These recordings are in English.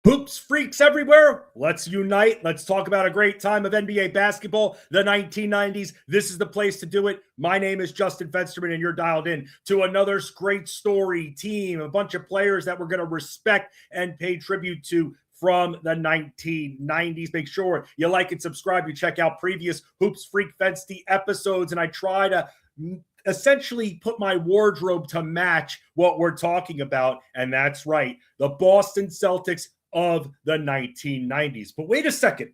Hoops freaks everywhere, let's unite. Let's talk about a great time of NBA basketball, the 1990s. This is the place to do it. My name is Justin Fensterman, and you're dialed in to another great story team, a bunch of players that we're going to respect and pay tribute to from the 1990s. Make sure you like and subscribe. You check out previous Hoops Freak Fensty episodes, and I try to essentially put my wardrobe to match what we're talking about, and that's right, the Boston Celtics of the 1990s. But wait a second.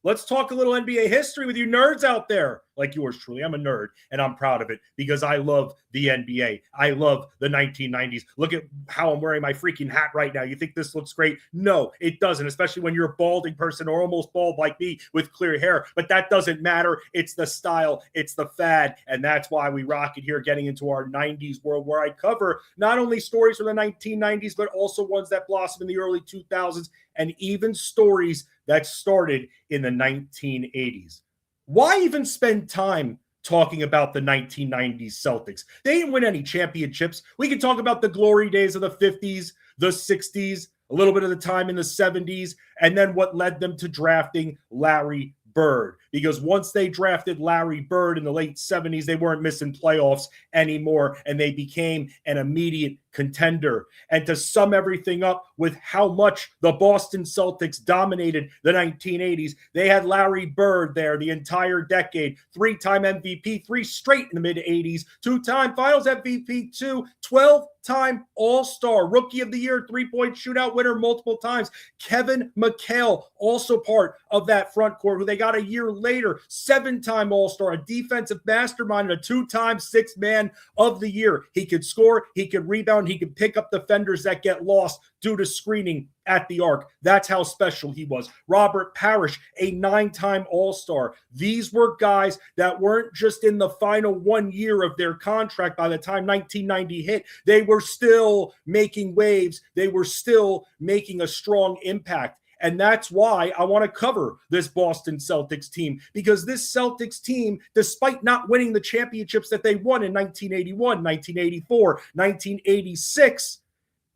Let's talk a little NBA history with you nerds out there, like yours truly. I'm a nerd, and I'm proud of it because I love the NBA. I love the 1990s. Look at how I'm wearing my freaking hat right now. You think this looks great? No, it doesn't, especially when you're a balding person or almost bald like me with clear hair. But that doesn't matter. It's the style. It's the fad, and that's why we rock it here, getting into our 90s world, where I cover not only stories from the 1990s, but also ones that blossomed in the early 2000s, and even stories that started in the 1980s. Why even spend time talking about the 1990s Celtics? They didn't win any championships. We can talk about the glory days of the 50s, the 60s, a little bit of the time in the 70s, and then what led them to drafting Larry Bird. Because once they drafted Larry Bird in the late 70s, they weren't missing playoffs anymore, and they became an immediate contender. And to sum everything up with how much the Boston Celtics dominated the 1980s, they had Larry Bird there the entire decade, 3-time MVP, 3 straight in the mid-80s, 2-time Finals MVP, 12-time All-Star, Rookie of the Year, 3-point shootout winner multiple times. Kevin McHale, also part of that front court, who they got a year later, 7-time All-Star, a defensive mastermind, and a 2-time Sixth Man of the Year. He could score, he could rebound, he could pick up defenders that get lost due to screening at the arc. That's how special he was. Robert Parrish, a 9-time All-Star. These were guys that weren't just in the final 1 year of their contract by the time 1990 hit. They were still making waves. They were still making a strong impact. And that's why I want to cover this Boston Celtics team, because this Celtics team, despite not winning the championships that they won in 1981, 1984, 1986,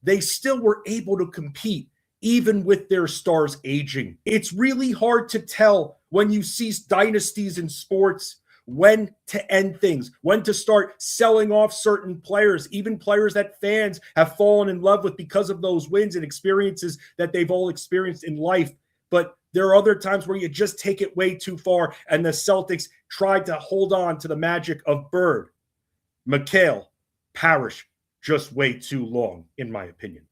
they still were able to compete even with their stars aging. It's really hard to tell when you see dynasties in sports when to end things, when to start selling off certain players, even players that fans have fallen in love with because of those wins and experiences that they've all experienced in life. But there are other times where you just take it way too far, and the Celtics tried to hold on to the magic of Bird, McHale, Parrish, just way too long, in my opinion.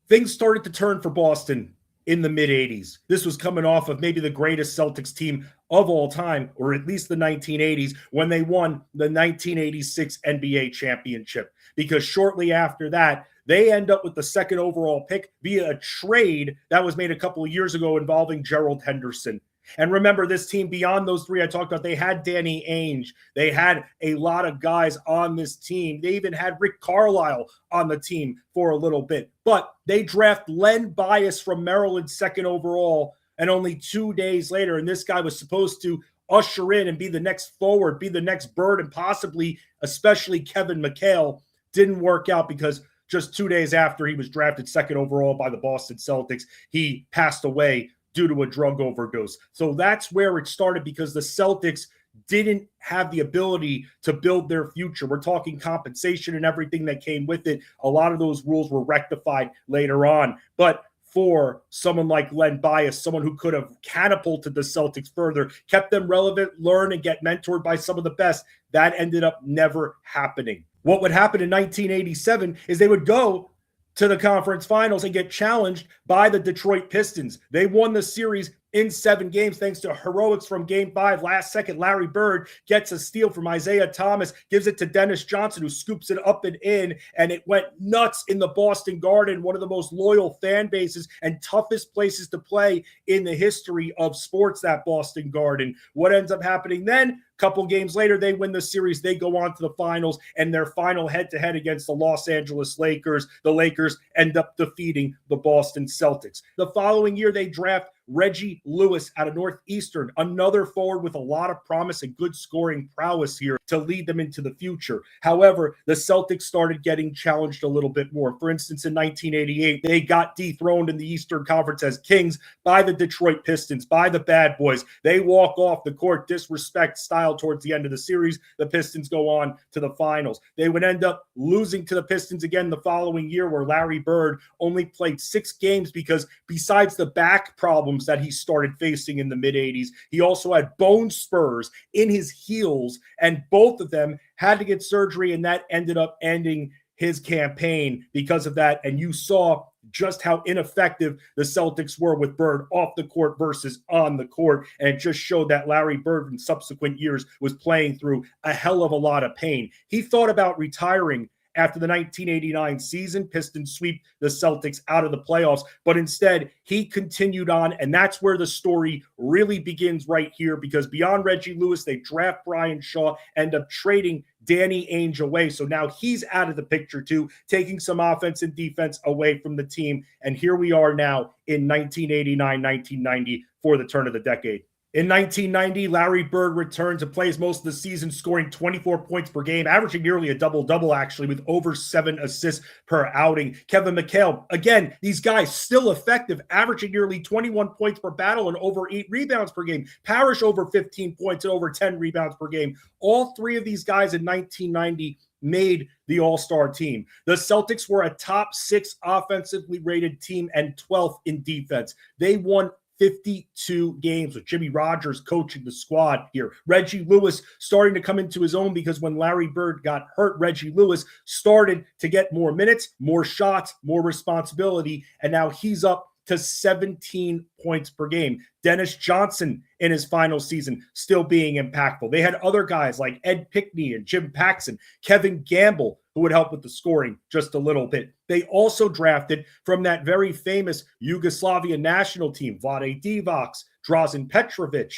Things started to turn for Boston in the mid-80s. This was coming off of maybe the greatest Celtics team of all time, or at least the 1980s, when they won the 1986 NBA championship. Because shortly after that, they end up with the second overall pick via a trade that was made a couple of years ago involving Gerald Henderson. And remember, this team, beyond those three I talked about, they had Danny Ainge. They had a lot of guys on this team. They even had Rick Carlisle on the team for a little bit. But they draft Len Bias from Maryland, second overall, and only 2 days later, and this guy was supposed to usher in and be the next forward, be the next Bird, and possibly, especially Kevin McHale, didn't work out because just 2 days after he was drafted second overall by the Boston Celtics, he passed away due to a drug overdose. So that's where it started, because the Celtics didn't have the ability to build their future. We're talking compensation and everything that came with it. A lot of those rules were rectified later on. But for someone like Len Bias, someone who could have catapulted the Celtics further, kept them relevant, learn, and get mentored by some of the best, that ended up never happening. What would happen in 1987 is they would go to the conference finals and get challenged by the Detroit Pistons. They won the series in 7 games thanks to heroics from Game 5. Last second, Larry Bird gets a steal from Isaiah Thomas, gives it to Dennis Johnson, who scoops it up and in, and it went nuts in the Boston Garden, one of the most loyal fan bases and toughest places to play in the history of sports, that Boston Garden. What ends up happening then? Couple games later, they win the series. They go on to the finals, and their final head-to-head against the Los Angeles Lakers. The Lakers end up defeating the Boston Celtics. The following year, they draft Reggie Lewis out of Northeastern, another forward with a lot of promise and good scoring prowess here. to lead them into the future. However, the Celtics started getting challenged a little bit more. For instance, in 1988, they got dethroned in the Eastern Conference as kings by the Detroit Pistons, by the bad boys. They walk off the court, disrespect style towards the end of the series. The Pistons go on to the finals. They would end up losing to the Pistons again the following year, where Larry Bird only played 6 games because besides the back problems that he started facing in the mid-'80s, he also had bone spurs in his heels, and both of them had to get surgery, and that ended up ending his campaign because of that. And you saw just how ineffective the Celtics were with Bird off the court versus on the court. And it just showed that Larry Bird in subsequent years was playing through a hell of a lot of pain. He thought about retiring after the 1989 season. Pistons sweep the Celtics out of the playoffs, but instead he continued on, and that's where the story really begins right here, because beyond Reggie Lewis, they draft Brian Shaw, end up trading Danny Ainge away. So now he's out of the picture too, taking some offense and defense away from the team. And here we are now in 1989, 1990 for the turn of the decade. In 1990, Larry Bird returned to plays most of the season, scoring 24 points per game, averaging nearly a double-double, actually, with over 7 assists per outing. Kevin McHale, again, these guys still effective, averaging nearly 21 points per battle and over 8 rebounds per game. Parrish over 15 points and over 10 rebounds per game. All 3 of these guys in 1990 made the All-Star team. The Celtics were a top 6 offensively rated team and 12th in defense. They won 52 games with Jimmy Rogers coaching the squad here. Reggie Lewis starting to come into his own, because when Larry Bird got hurt, Reggie Lewis started to get more minutes, more shots, more responsibility, and now he's up to 17 points per game. Dennis Johnson in his final season still being impactful. They had other guys like Ed Pickney and Jim Paxson, Kevin Gamble, who would help with the scoring just a little bit. They also drafted from that very famous Yugoslavia national team, Vlade Divac, Drazen Petrovic,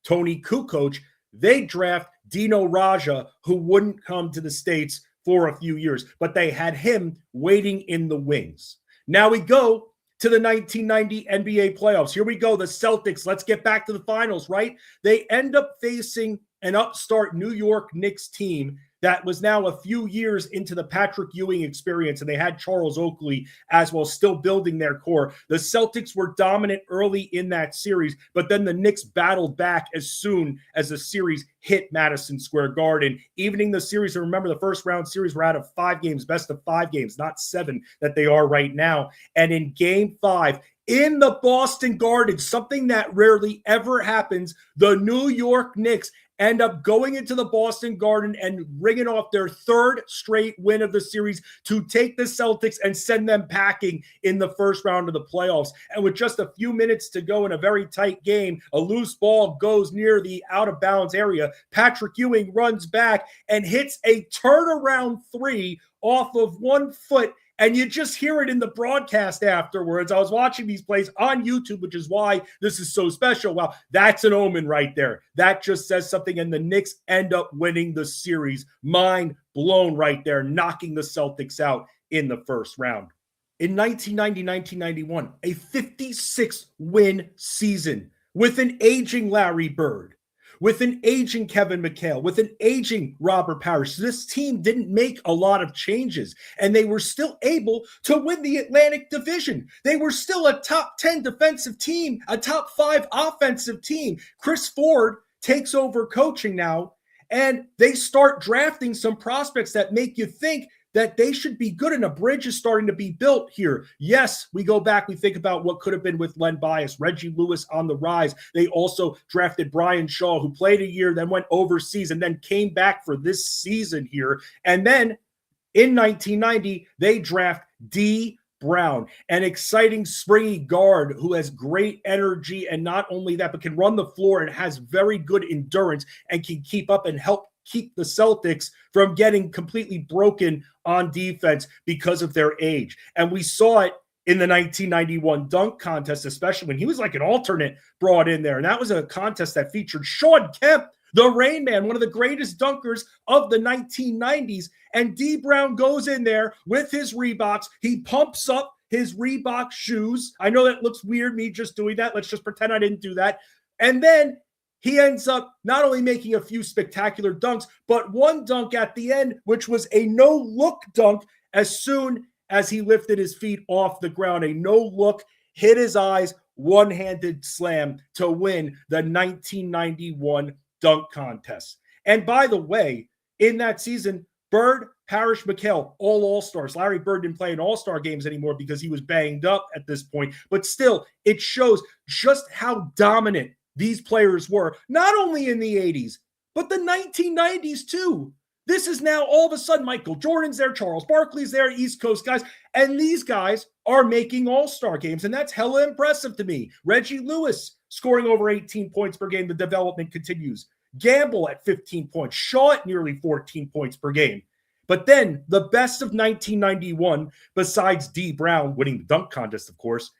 Tony Kukoc. They draft Dino Raja, who wouldn't come to the States for a few years, but they had him waiting in the wings. Now we go to the 1990 NBA playoffs. Here we go, the Celtics. Let's get back to the finals, right? They end up facing an upstart New York Knicks team that was now a few years into the Patrick Ewing experience, and they had Charles Oakley as well, still building their core. The Celtics were dominant early in that series, but then the Knicks battled back as soon as the series hit Madison Square Garden, evening the series. And remember, the first round series were out of 5 games, best of 5 games, not 7 that they are right now. And in Game 5, in the Boston Garden, something that rarely ever happens, the New York Knicks end up going into the Boston Garden and ringing off their 3rd straight win of the series to take the Celtics and send them packing in the first round of the playoffs. And with just a few minutes to go in a very tight game, a loose ball goes near the out-of-bounds area. Patrick Ewing runs back and hits a turnaround 3 off of 1 foot. And you just hear it in the broadcast afterwards. I was watching these plays on YouTube, which is why this is so special. Wow, that's an omen right there. That just says something. And the Knicks end up winning the series. Mind blown right there, knocking the Celtics out in the first round. In 1990-1991, a 56-win season with an aging Larry Bird, with an aging Kevin McHale, with an aging Robert Parrish. This team didn't make a lot of changes, and they were still able to win the Atlantic Division. They were still a top 10 defensive team, a top 5 offensive team. Chris Ford takes over coaching now, and they start drafting some prospects that make you think that they should be good, and a bridge is starting to be built here. Yes, we go back, we think about what could have been with Len Bias, Reggie Lewis on the rise. They also drafted Brian Shaw, who played a year, then went overseas, and then came back for this season here. And then in 1990, they draft D. Brown, an exciting springy guard who has great energy, and not only that, but can run the floor and has very good endurance and can keep up and help keep the Celtics from getting completely broken on defense because of their age. And we saw it in the 1991 dunk contest, especially when he was like an alternate brought in there. And that was a contest that featured Shawn Kemp, the Rain Man, one of the greatest dunkers of the 1990s. And D. Brown goes in there with his Reeboks. He pumps up his Reebok shoes. I know that looks weird, me just doing that. Let's just pretend I didn't do that. And then he ends up not only making a few spectacular dunks, but one dunk at the end, which was a no-look dunk as soon as he lifted his feet off the ground. A no-look, hit his eyes, one-handed slam to win the 1991 dunk contest. And by the way, in that season, Bird, Parrish, McHale, all All-Stars. Larry Bird didn't play in All-Star games anymore because he was banged up at this point. But still, it shows just how dominant these players were, not only in the 80s, but the 1990s too. This is now all of a sudden Michael Jordan's there, Charles Barkley's there, East Coast guys, and these guys are making All-Star games, and that's hella impressive to me. Reggie Lewis scoring over 18 points per game. The development continues. Gamble at 15 points. Shaw at nearly 14 points per game. But then the best of 1991, besides D. Brown winning the dunk contest, of course,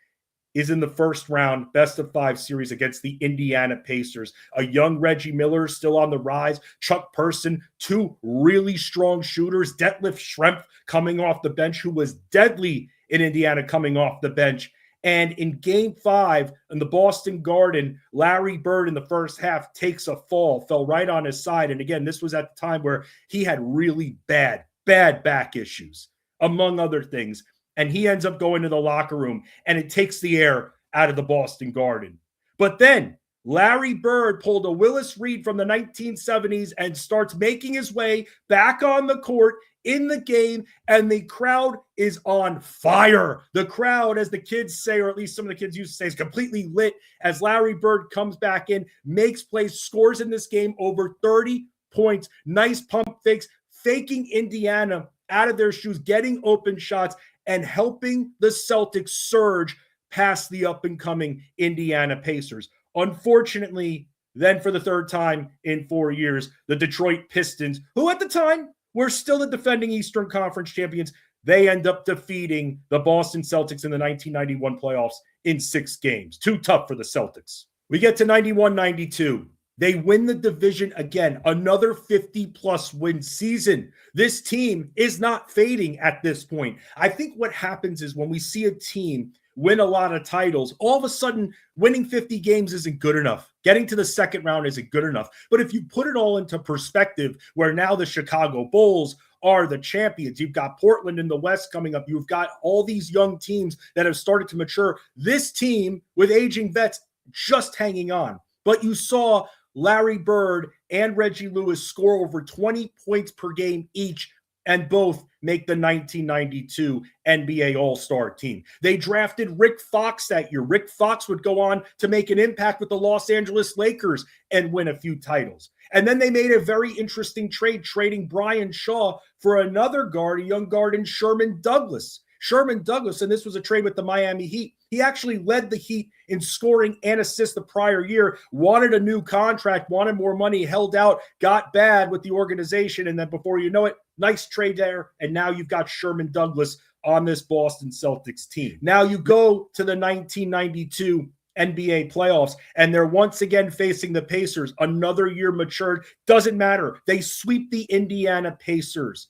is in the first round, best-of-5 series against the Indiana Pacers. A young Reggie Miller still on the rise. Chuck Person, two really strong shooters. Detlef Schrempf coming off the bench, who was deadly in Indiana coming off the bench. And in Game 5 in the Boston Garden, Larry Bird in the first half takes a fall, fell right on his side. And again, this was at the time where he had really bad back issues, among other things. And he ends up going to the locker room, and it takes the air out of the Boston Garden. But then Larry Bird pulled a Willis Reed from the 1970s and starts making his way back on the court in the game, and the crowd is on fire. The crowd, as the kids say, or at least some of the kids used to say, is completely lit as Larry Bird comes back in, makes plays, scores in this game over 30 points. Nice pump fakes, faking Indiana out of their shoes, getting open shots, and helping the Celtics surge past the up-and-coming Indiana Pacers. Unfortunately, then for the third time in 4 years, the Detroit Pistons, who at the time were still the defending Eastern Conference champions, they end up defeating the Boston Celtics in the 1991 playoffs in 6 games. Too tough for the Celtics. We get to 91-92. They win the division again, another 50-plus win season. This team is not fading at this point. I think what happens is when we see a team win a lot of titles, all of a sudden winning 50 games isn't good enough. Getting to the second round isn't good enough. But if you put it all into perspective, where now the Chicago Bulls are the champions, you've got Portland in the West coming up, you've got all these young teams that have started to mature. This team with aging vets just hanging on. But you saw Larry Bird and Reggie Lewis score over 20 points per game each, and both make the 1992 NBA All-Star team. They drafted Rick Fox that year. Rick Fox would go on to make an impact with the Los Angeles Lakers and win a few titles. And then they made a very interesting trade, trading Brian Shaw for another guard, a young guard in Sherman Douglas. Sherman Douglas, and this was a trade with the Miami Heat. He actually led the Heat in scoring and assists the prior year, wanted a new contract, wanted more money, held out, got bad with the organization, and then before you know it, nice trade there, and now you've got Sherman Douglas on this Boston Celtics team. Now you go to the 1992 NBA playoffs, and they're once again facing the Pacers. Another year matured. Doesn't matter. They sweep the Indiana Pacers,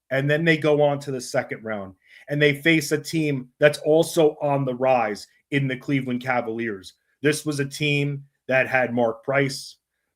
and then they go on to the second round. And they face a team that's also on the rise in the Cleveland Cavaliers. This was a team that had Mark Price,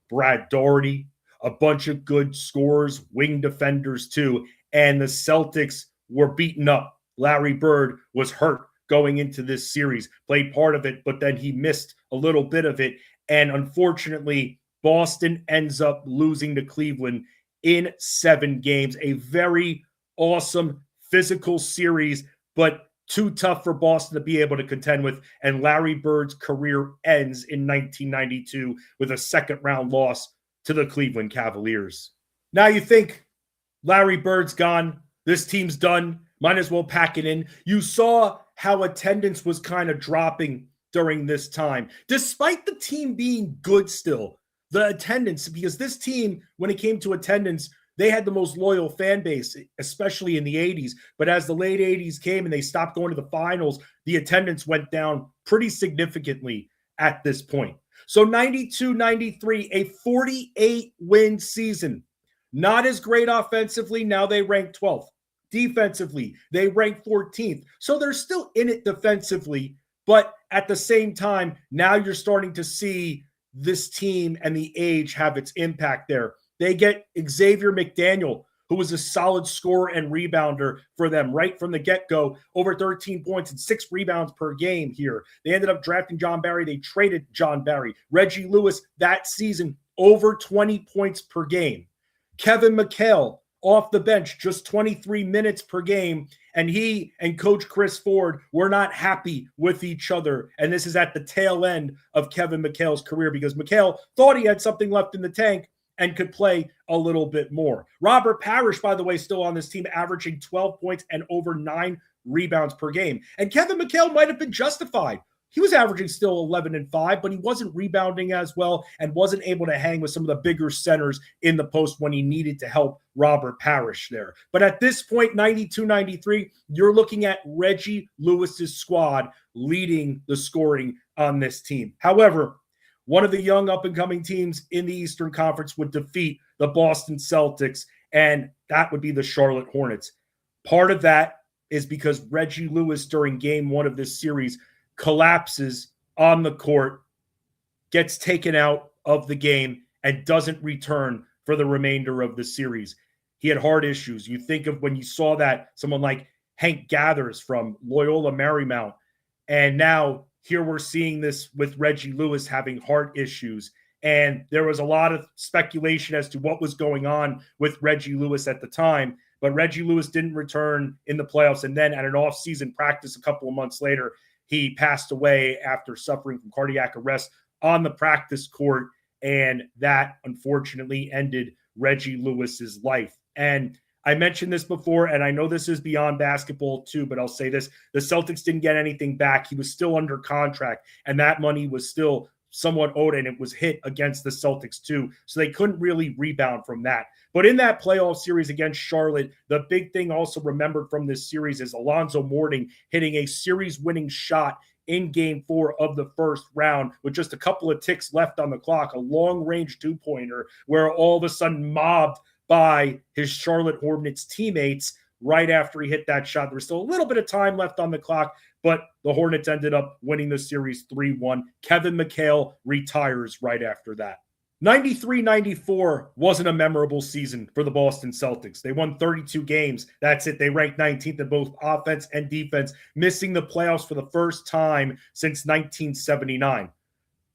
Brad Daugherty, a bunch of good scorers, wing defenders too. And the Celtics were beaten up. Larry Bird was hurt going into this series, played part of it, but then he missed a little bit of it. And unfortunately, Boston ends up losing to Cleveland in 7 games. A very awesome physical series, but too tough for Boston to be able to contend with. And Larry Bird's career ends in 1992 with a second-round loss to the Cleveland Cavaliers. Now you think Larry Bird's gone, this team's done, might as well pack it in. You saw how attendance was kind of dropping during this time, despite the team being good still. The attendance, because this team, when it came to attendance, they had the most loyal fan base, especially in the 80s. But as the late 80s came and they stopped going to the finals, the attendance went down pretty significantly at this point. So 92-93, a 48-win season. Not as great offensively. Now they rank 12th. Defensively, they rank 14th. So they're still in it defensively. But at the same time, now you're starting to see this team and the age have its impact there. They get Xavier McDaniel, who was a solid scorer and rebounder for them right from the get-go, over 13 points and 6 rebounds per game here. They ended up drafting John Barry. They traded John Barry. Reggie Lewis that season, over 20 points per game. Kevin McHale off the bench, just 23 minutes per game. And he and Coach Chris Ford were not happy with each other. And this is at the tail end of Kevin McHale's career because McHale thought he had something left in the tank and could play a little bit more. Robert Parrish, by the way, still on this team, averaging 12 points and over 9 rebounds per game. And Kevin McHale might have been justified. He was averaging still 11 and 5, but he wasn't rebounding as well and wasn't able to hang with some of the bigger centers in the post when he needed to help Robert Parrish there. But at this point, 92-93, you're looking at Reggie Lewis's squad leading the scoring on this team. However, one of the young up-and-coming teams in the Eastern Conference would defeat the Boston Celtics, and that would be the Charlotte Hornets. Part of that is because Reggie Lewis, during game 1 of this series, collapses on the court, gets taken out of the game, and doesn't return for the remainder of the series. He had heart issues. You think of when you saw that, someone like Hank Gathers from Loyola Marymount, and now here we're seeing this with Reggie Lewis having heart issues. And there was a lot of speculation as to what was going on with Reggie Lewis at the time. But Reggie Lewis didn't return in the playoffs. And then at an off-season practice a couple of months later, he passed away after suffering from cardiac arrest on the practice court. And that, unfortunately, ended Reggie Lewis's life. And I mentioned this before, and I know this is beyond basketball too, but I'll say this. The Celtics didn't get anything back. He was still under contract, and that money was still somewhat owed, and it was hit against the Celtics too. So they couldn't really rebound from that. But in that playoff series against Charlotte, the big thing also remembered from this series is Alonzo Mourning hitting a series-winning shot in game 4 of the first round with just a couple of ticks left on the clock, a long-range two-pointer where all of a sudden mobbed by his Charlotte Hornets teammates right after he hit that shot. There was still a little bit of time left on the clock, but the Hornets ended up winning the series 3-1. Kevin McHale retires right after that. 93-94 wasn't a memorable season for the Boston Celtics. They won 32 games. That's it. They ranked 19th in both offense and defense, missing the playoffs for the first time since 1979.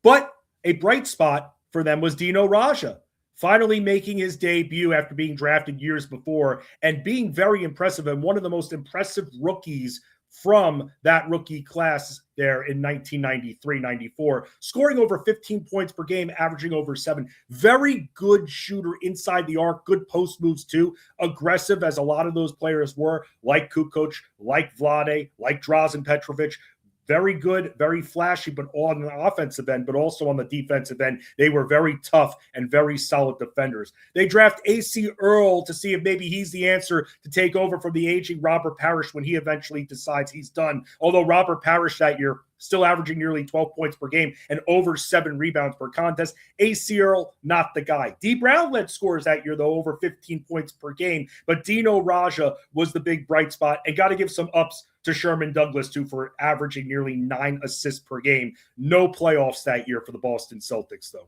But a bright spot for them was Dino Raja, finally making his debut after being drafted years before and being very impressive and one of the most impressive rookies from that rookie class there in 1993-94, scoring over 15 points per game, averaging over 7. Very good shooter inside the arc, good post moves too, aggressive as a lot of those players were, like Kukoc, like Vlade, like Drazen Petrovic. Very good, very flashy, but on the offensive end, but also on the defensive end, they were very tough and very solid defenders. They draft A.C. Earl to see if maybe he's the answer to take over from the aging Robert Parrish when he eventually decides he's done. Although Robert Parrish that year still averaging nearly 12 points per game and over 7 rebounds per contest. A.C. Earl, not the guy. D. Brown led scores that year, though, over 15 points per game. But Dino Raja was the big bright spot. And got to give some ups to Sherman Douglas, too, for averaging nearly 9 assists per game. No playoffs that year for the Boston Celtics, though.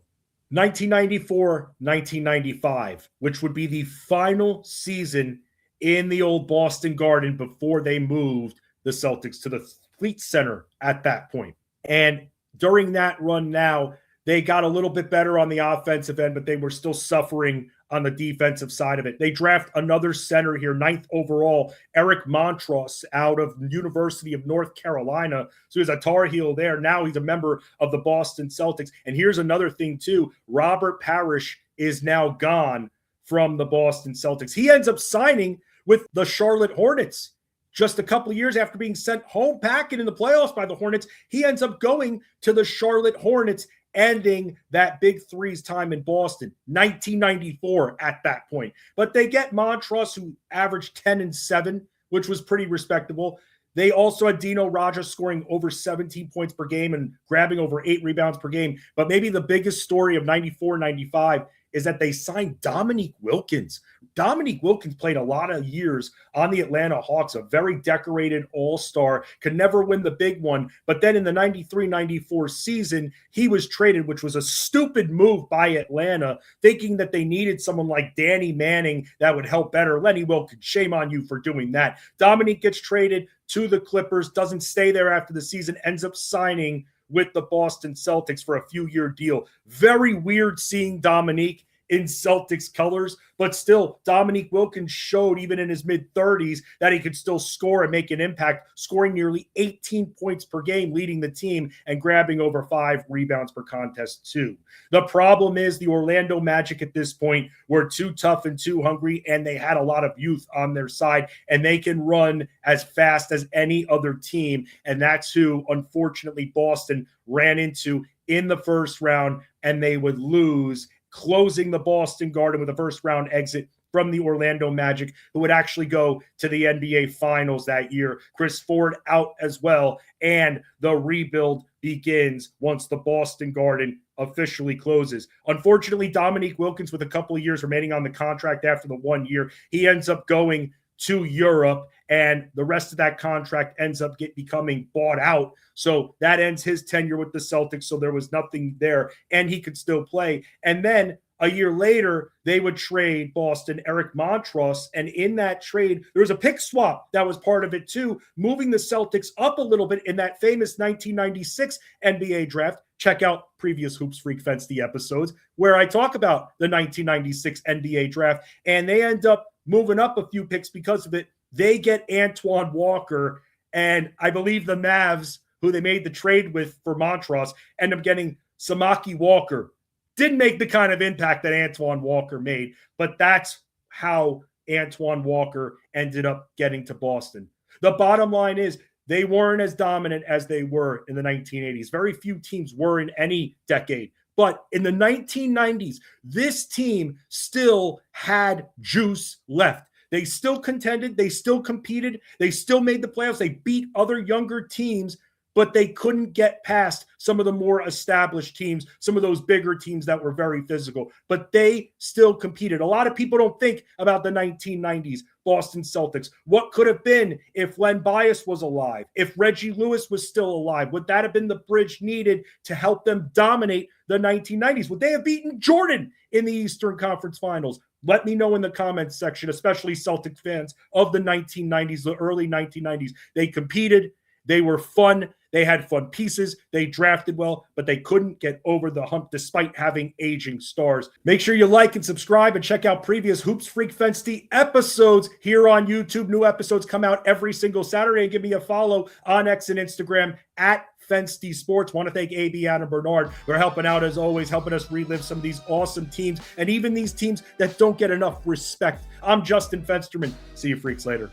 1994-1995, which would be the final season in the old Boston Garden before they moved the Celtics to the Fleet Center at that point. And during that run now, they got a little bit better on the offensive end, but they were still suffering on the defensive side of it. They draft another center here, 9th overall, Eric Montross out of University of North Carolina. So he's a Tar Heel there. Now he's a member of the Boston Celtics. And here's another thing too. Robert Parrish is now gone from the Boston Celtics. He ends up signing with the Charlotte Hornets. Just a couple of years after being sent home packing in the playoffs by the Hornets, he ends up going to the Charlotte Hornets, ending that Big Three's time in Boston, 1994 at that point. But they get Montross, who averaged 10 and 7, which was pretty respectable. They also had Dino Raja scoring over 17 points per game and grabbing over 8 rebounds per game. But maybe the biggest story of 94-95 is that they signed Dominique Wilkins. Dominique Wilkins played a lot of years on the Atlanta Hawks, a very decorated all-star, could never win the big one. But then in the 93-94 season, he was traded, which was a stupid move by Atlanta, thinking that they needed someone like Danny Manning that would help better. Lenny Wilkins, shame on you for doing that. Dominique gets traded to the Clippers, doesn't stay there after the season, ends up signing with the Boston Celtics for a few-year deal. Very weird seeing Dominique in Celtics colors, but still, Dominique Wilkins showed even in his mid-30s that he could still score and make an impact, scoring nearly 18 points per game, leading the team and grabbing over 5 rebounds per contest too. The problem is the Orlando Magic at this point were too tough and too hungry, and they had a lot of youth on their side, and they can run as fast as any other team, and that's who, unfortunately, Boston ran into in the first round, and they would lose, closing the Boston Garden with a first-round exit from the Orlando Magic, who would actually go to the NBA Finals that year. Chris Ford out as well, and the rebuild begins once the Boston Garden officially closes. Unfortunately, Dominique Wilkins, with a couple of years remaining on the contract after the 1 year, he ends up going to Europe, and the rest of that contract ends up becoming bought out. So that ends his tenure with the Celtics. So there was nothing there, and he could still play. And then a year later, they would trade Boston Eric Montross, and in that trade, there was a pick swap that was part of it too, moving the Celtics up a little bit in that famous 1996 NBA draft. Check out previous Hoops Freak Fensty episodes where I talk about the 1996 NBA draft, and they end up moving up a few picks because of it. They get Antoine Walker, and I believe the Mavs, who they made the trade with for Montross, end up getting Samaki Walker. Didn't make the kind of impact that Antoine Walker made, but that's how Antoine Walker ended up getting to Boston. The bottom line is they weren't as dominant as they were in the 1980s. Very few teams were in any decade. But in the 1990s, this team still had juice left. They still contended. They still competed. They still made the playoffs. They beat other younger teams, but they couldn't get past some of the more established teams, some of those bigger teams that were very physical. But they still competed. A lot of people don't think about the 1990s Boston Celtics. What could have been if Len Bias was alive, if Reggie Lewis was still alive? Would that have been the bridge needed to help them dominate the 1990s? Would they have beaten Jordan in the Eastern Conference Finals? Let me know in the comments section, especially Celtic fans of the 1990s, the early 1990s. They competed. They were fun. They had fun pieces. They drafted well, but they couldn't get over the hump despite having aging stars. Make sure you like and subscribe and check out previous Hoops Freak Fensty episodes here on YouTube. New episodes come out every single Saturday. And give me a follow on X and Instagram at Fensty Sports. Want to thank AB, Adam, Bernard. They're helping out as always, helping us relive some of these awesome teams and even these teams that don't get enough respect. I'm Justin Fensterman. See you freaks later.